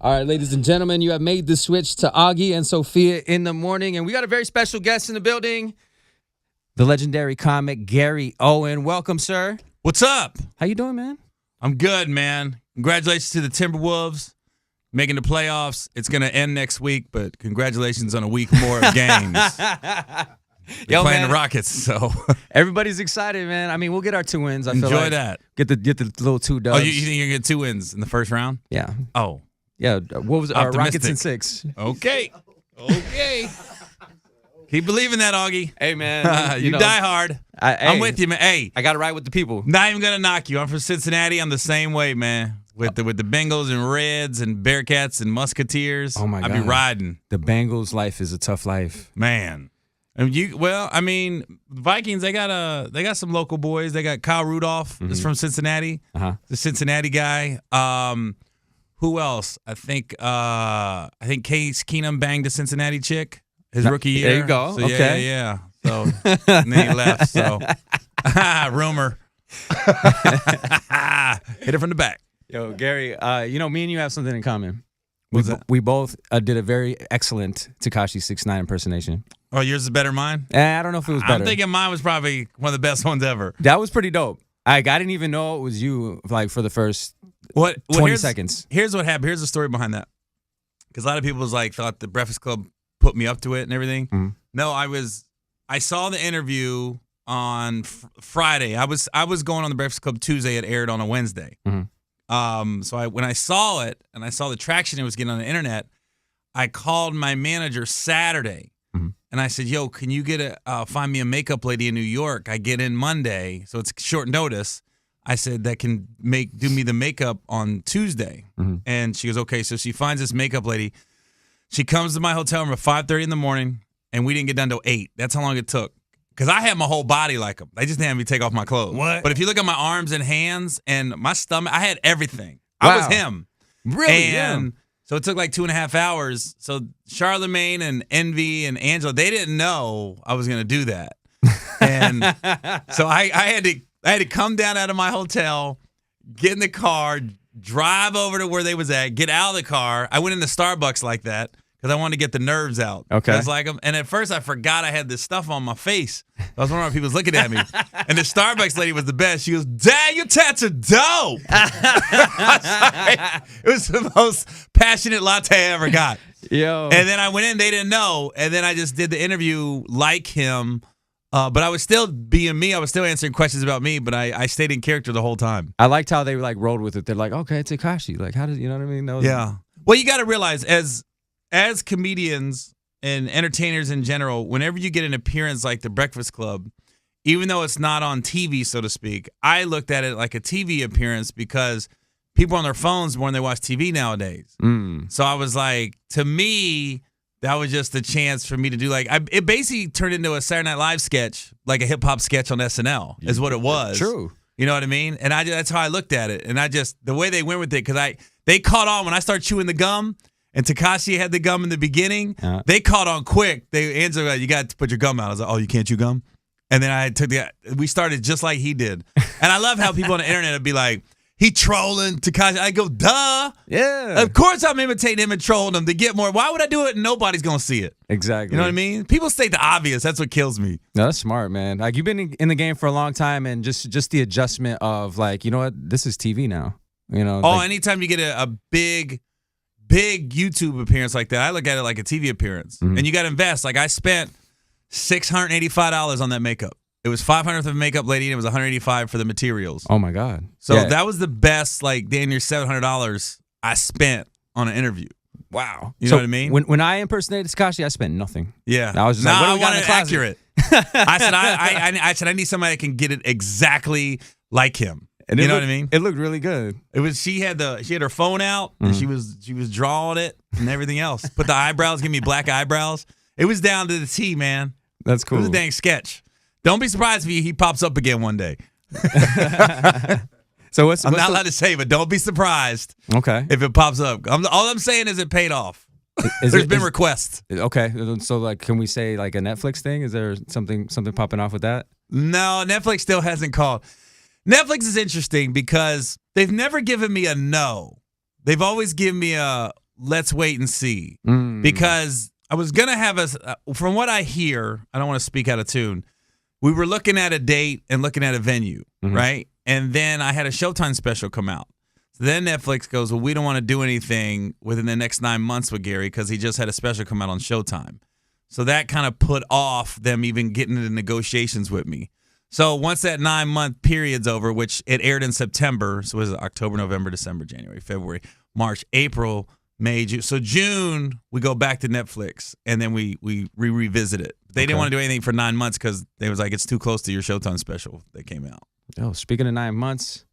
All right, ladies and gentlemen, you have made the switch to Augie and Sophia in the morning, and we got a very special guest in the building, the legendary comic Gary Owen. Welcome, sir. What's up? How you doing, man? I'm good, man. Congratulations to the Timberwolves making the playoffs. It's going to end next week, but congratulations on a week more of games. They're playing the Rockets, so everybody's excited, man. I mean, we'll get our 2 wins. I feel enjoy like that. Get the little 2 dubs. Oh, you think you're going to get 2 wins in the first round? Yeah. Oh. Yeah. What was it? Rockets in 6. Okay. Keep believing that, Augie. Hey, man. You die hard. I'm with you, man. Hey, I got to ride with the people. Not even going to knock you. I'm from Cincinnati. I'm the same way, man. With the Bengals and Reds and Bearcats and Musketeers. Oh, my God. I'll be riding. The Bengals' life is a tough life. Man. And Vikings, they got some local boys. They got Kyle Rudolph, is from Cincinnati. The Cincinnati guy. Who else? I think Case Keenum banged a Cincinnati chick his rookie year. There you go. So, okay. Yeah. So and then he left. So rumor. Hit it from the back. Yo, Gary, me and you have something in common. What's that? We both did a very excellent Tekashi 6ix9ine impersonation. Oh, yours is better than mine? I don't know if it was better. I'm thinking mine was probably one of the best ones ever. That was pretty dope. I didn't even know it was you for the first 20 seconds. Here's what happened. Here's the story behind that. Because a lot of people thought the Breakfast Club put me up to it and everything. Mm-hmm. No, I saw the interview on Friday. I was going on the Breakfast Club Tuesday. It aired on a Wednesday. Mm-hmm. So when I saw it and I saw the traction it was getting on the internet, I called my manager Saturday. And I said, yo, can you find me a makeup lady in New York? I get in Monday, so it's short notice. I said, that can do me the makeup on Tuesday. Mm-hmm. And she goes, okay. So she finds this makeup lady. She comes to my hotel room at 5:30 in the morning, and we didn't get done till 8. That's how long it took. Because I had my whole body like them. They just didn't have me take off my clothes. What? But if you look at my arms and hands and my stomach, I had everything. Wow. I was him. Really? And so it took like 2.5 hours. So Charlemagne and Envy and Angela, they didn't know I was going to do that. And so I had to come down out of my hotel, get in the car, drive over to where they was at, get out of the car. I went into Starbucks like that because I wanted to get the nerves out. Okay. And at first I forgot I had this stuff on my face. I was wondering if people was looking at me. And the Starbucks lady was the best. She goes, dang, your tats are dope. It was the most passionate latte I ever got. Yo. And then I went in, they didn't know. And then I just did the interview like him. But I was still being me. I was still answering questions about me, but I stayed in character the whole time. I liked how they rolled with it. They're like, okay, Tekashi. Like, how does, you know what I mean? Yeah. Well, you got to realize as comedians and entertainers in general, whenever you get an appearance like the Breakfast Club, even though it's not on TV, so to speak, I looked at it like a TV appearance because people are on their phones more than they watch TV nowadays. So I was like, to me, that was just a chance for me to do it basically turned into a Saturday Night Live sketch, like a hip hop sketch on SNL is what it was. True. You know what I mean? And that's how I looked at it. And the way they went with it, because they caught on when I started chewing the gum. And Tekashi had the gum in the beginning. They caught on quick. Angela, you got to put your gum out. I was like, oh, you can't chew gum? And then we started just like he did. And I love how people on the internet would be like, he trolling Tekashi. I go, duh. Yeah. Of course I'm imitating him and trolling him to get more. Why would I do it and nobody's going to see it? Exactly. You know what I mean? People state the obvious. That's what kills me. No, that's smart, man. Like, you've been in the game for a long time, and just the adjustment of, like, you know what? This is TV now. You know? Anytime you get a big YouTube appearance like that, I look at it like a TV appearance. Mm-hmm. And you got to invest. Like, I spent $685 on that makeup. It was $500 for the makeup lady, and it was $185 for the materials. Oh, my God. So that was the best, damn near $700 I spent on an interview. Wow. You know what I mean? When I impersonated Tekashi, I spent nothing. Yeah. I was just like, what do we got in the closet? Accurate. I said, I need somebody that can get it exactly like him. And you know what I mean? It looked really good. She had her phone out, and she was drawing it and everything else. Put the eyebrows, give me black eyebrows. It was down to the T, man. That's cool. It was a dang sketch. Don't be surprised if he pops up again one day. So I'm not allowed to say, but don't be surprised. Okay. If it pops up. All I'm saying is it paid off. There's been requests. Okay. So can we say a Netflix thing? Is there something popping off with that? No, Netflix still hasn't called. Netflix is interesting because they've never given me a no. They've always given me a let's wait and see. Because I was going to have from what I hear, I don't want to speak out of tune. We were looking at a date and looking at a venue, right? And then I had a Showtime special come out. So then Netflix goes, well, we don't want to do anything within the next 9 months with Gary because he just had a special come out on Showtime. So that kind of put off them even getting into negotiations with me. So once that 9-month period's over, which it aired in September, so it was October, November, December, January, February, March, April, May, June. So June, we go back to Netflix, and then we revisit it. They didn't want to do anything for 9 months because they was like, it's too close to your Showtime special that came out. Oh, speaking of 9 months,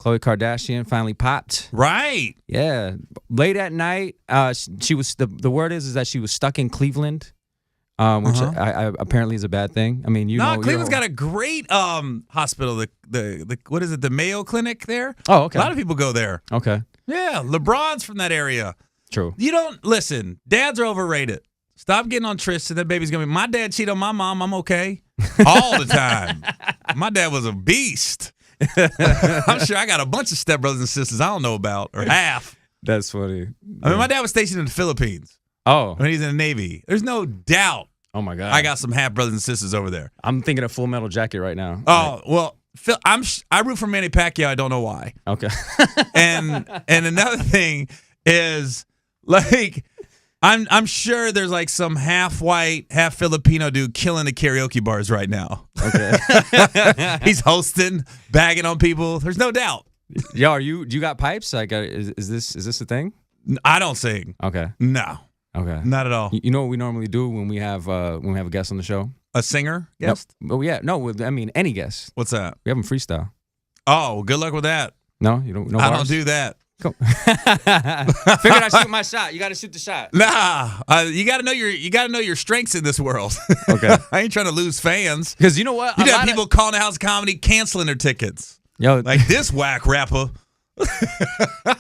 Khloe Kardashian finally popped. Right. Yeah. Late at night, she was the word is that she was stuck in Cleveland. Which I apparently is a bad thing. I mean, Cleveland's got a great hospital. The what is it? The Mayo Clinic there. Oh, okay. A lot of people go there. Okay. Yeah, LeBron's from that area. True. You don't listen. Dads are overrated. Stop getting on Tristan. That baby's gonna be. My dad cheated on my mom. I'm okay. All the time. My dad was a beast. I'm sure I got a bunch of stepbrothers and sisters I don't know about, or half. That's funny. I mean, my dad was stationed in the Philippines. Oh. When he's in the Navy. There's no doubt. Oh, my God. I got some half brothers and sisters over there. I'm thinking of Full Metal Jacket right now. Oh, well, Phil, I root for Manny Pacquiao. I don't know why. Okay. and another thing is, like, I'm sure there's like some half white, half Filipino dude killing the karaoke bars right now. Okay. He's hosting, bagging on people. There's no doubt. Yo, do you got pipes? Like, is this a thing? I don't sing. Okay. No. Okay. Not at all. You know what we normally do when we have a guest on the show? A singer guest? No, yeah. No, I mean any guest. What's that? We have them freestyle. Oh, good luck with that. No, you don't. No, I don't do that. Figured I shoot my shot. You got to shoot the shot. Nah, you got to know your strengths in this world. Okay. I ain't trying to lose fans. Because you know what? You got people calling the House of Comedy canceling their tickets. Yo, like this whack rapper.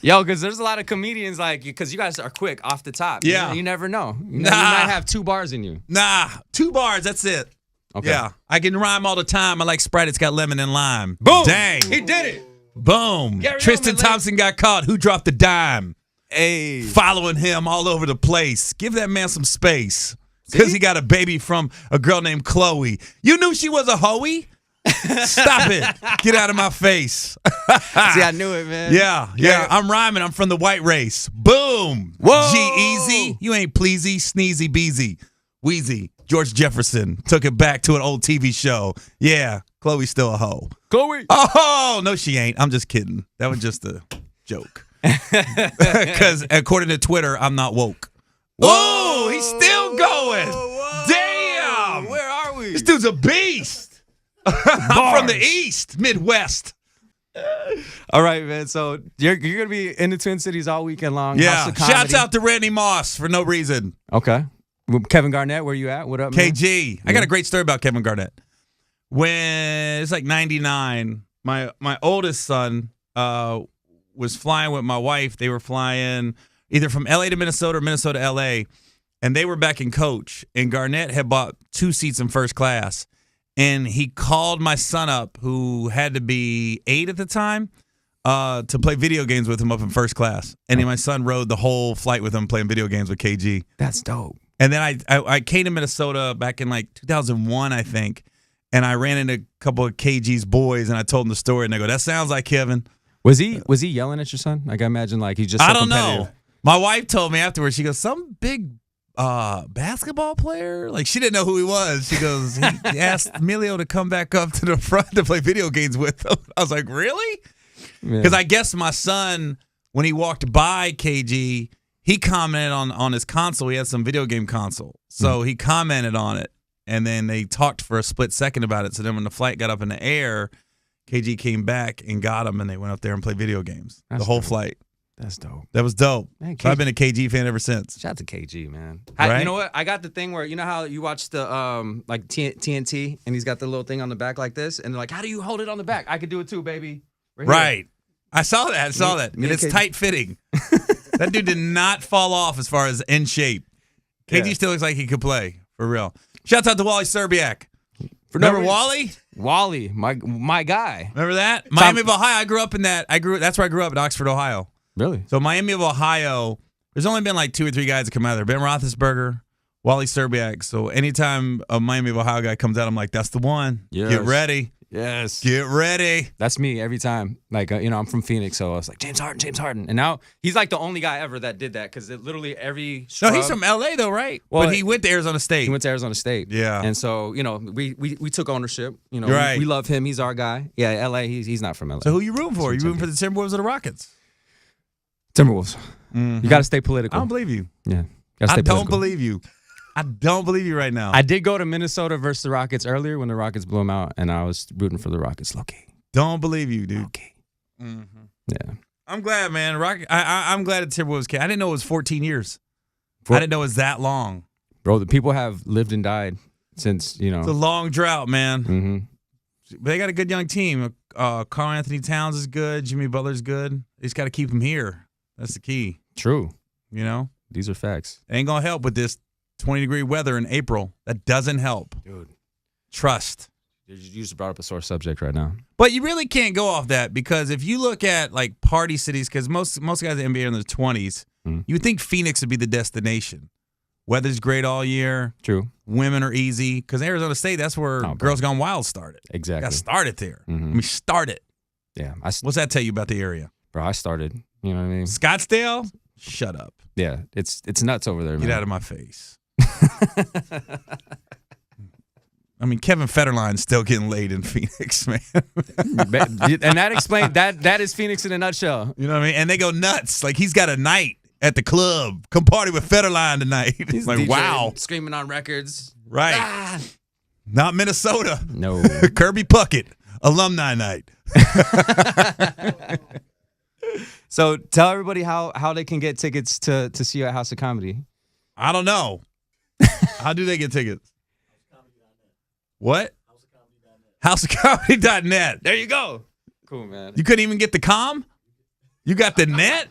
Yo, because there's a lot of comedians because you guys are quick off the top. Yeah. You never know. You might have 2 bars in you. Nah, 2 bars. That's it. Okay. Yeah, I can rhyme all the time. I like Sprite. It's got lemon and lime. Boom. Dang. He did it. Boom. Tristan Thompson got caught. Who dropped the dime? Hey. Following him all over the place. Give that man some space. Because he got a baby from a girl named Chloe. You knew she was a hoey? Stop it. Get out of my face. See, I knew it, man. Yeah. I'm rhyming. I'm from the white race. Boom. Whoa. G-Eazy. You ain't pleasy, sneezy, beezy. Wheezy. George Jefferson took it back to an old TV show. Yeah, Chloe's still a hoe. Chloe. Oh, no, she ain't. I'm just kidding. That was just a joke. Because according to Twitter, I'm not woke. Whoa, he's still going. Whoa. Damn. Where are we? This dude's a beast. I'm from the East, Midwest. All right, man. So you're going to be in the Twin Cities all weekend long. Yeah. Shouts out to Randy Moss for no reason. Okay. Kevin Garnett, where you at? What up, man? KG. I got a great story about Kevin Garnett. When it's like 99, my oldest son was flying with my wife. They were flying either from LA to Minnesota or Minnesota to LA, and they were back in coach. And Garnett had bought 2 seats in first class, and he called my son up, who had to be 8 at the time, to play video games with him up in first class. And then my son rode the whole flight with him playing video games with KG. That's dope. And then I came to Minnesota back in like 2001, I think, and I ran into a couple of KG's boys, and I told them the story, and they go, "That sounds like Kevin." Was he yelling at your son? Like I imagine, like he's just. So I don't competitive. know. My wife told me afterwards. She goes, "Some big basketball player." Like she didn't know who he was. She goes, "He asked Emilio to come back up to the front to play video games with him." I was like, "Really?" Because I guess my son, when he walked by KG. He commented on his console. He had some video game console. So he commented on it, and then they talked for a split second about it. So then when the flight got up in the air, KG came back and got him, and they went up there and played video games. The whole flight. That's dope. That was dope. Man, So I've been a KG fan ever since. Shout out to KG, man. Right? You know what? I got the thing where, you know how you watch the like TNT, and he's got the little thing on the back like this, and they're like, how do you hold it on the back? I could do it too, baby. Right. I saw that. And it's tight fitting. That dude did not fall off as far as in shape. KG still looks like he could play, for real. Shouts out to Wally Serbiak. Remember Wally? Wally, my guy. Remember that? Miami of Ohio. I grew up in that. That's where I grew up in Oxford, Ohio. Really? So Miami of Ohio There's only been like 2 or 3 guys that come out of there. Ben Roethlisberger, Wally Serbiak. So anytime a Miami of Ohio guy comes out, I'm like, that's the one. Yes. Get ready. Yes. Get ready. That's me every time. Like, I'm from Phoenix, so I was like, James Harden. And now he's like the only guy ever that did that because literally every scrub, No, he's from L.A. though, right? Well, but he went to Arizona State. He went to Arizona State. Yeah. And so, we took ownership. Right. We love him. He's our guy. Yeah, L.A., he's not from L.A. So who you rooting for? You rooting for the Timberwolves or the Rockets? Timberwolves. Mm-hmm. You got to stay political. I don't believe you. Yeah. I don't believe you. I don't believe you right now. I did go to Minnesota versus the Rockets earlier when the Rockets blew them out, and I was rooting for the Rockets. Low-key. Don't believe you, dude. Low-key. Mm-hmm. Yeah. I'm glad, man. I'm glad the Timberwolves came. I didn't know it was 14 years. I didn't know it was that long. Bro, the people have lived and died since, It's a long drought, man. Mm-hmm. But they got a good young team. Karl Anthony Towns is good. Jimmy Butler's good. They just got to keep him here. That's the key. True. These are facts. It ain't going to help with this 20-degree weather in April. That doesn't help. Dude. Trust. You just brought up a sore subject right now. But you really can't go off that because if you look at like party cities, because most guys in the NBA are in their 20s, you would think Phoenix would be the destination. Weather's great all year. True. Women are easy. Because Arizona State, that's where Girls Gone Wild started. Exactly. Got started there. Mm-hmm. I mean, started. Yeah. What's that tell you about the area? Bro, I started. You know what I mean? Scottsdale? Shut up. Yeah. It's nuts over there, man. Get out of my face. I mean, Kevin Federline's still getting laid in Phoenix, man. And that explains that is Phoenix in a nutshell. You know what I mean? And they go nuts. Like he's got a night at the club. Come party with Federline tonight. It's like, DJ wow. Screaming on records. Right. Ah. Not Minnesota. No. Kirby Puckett. Alumni night. So tell everybody how they can get tickets to see you at House of Comedy. I don't know. How do they get tickets? What? HouseofComedy.net. There you go. Cool, man. You couldn't even get the com? You got the net?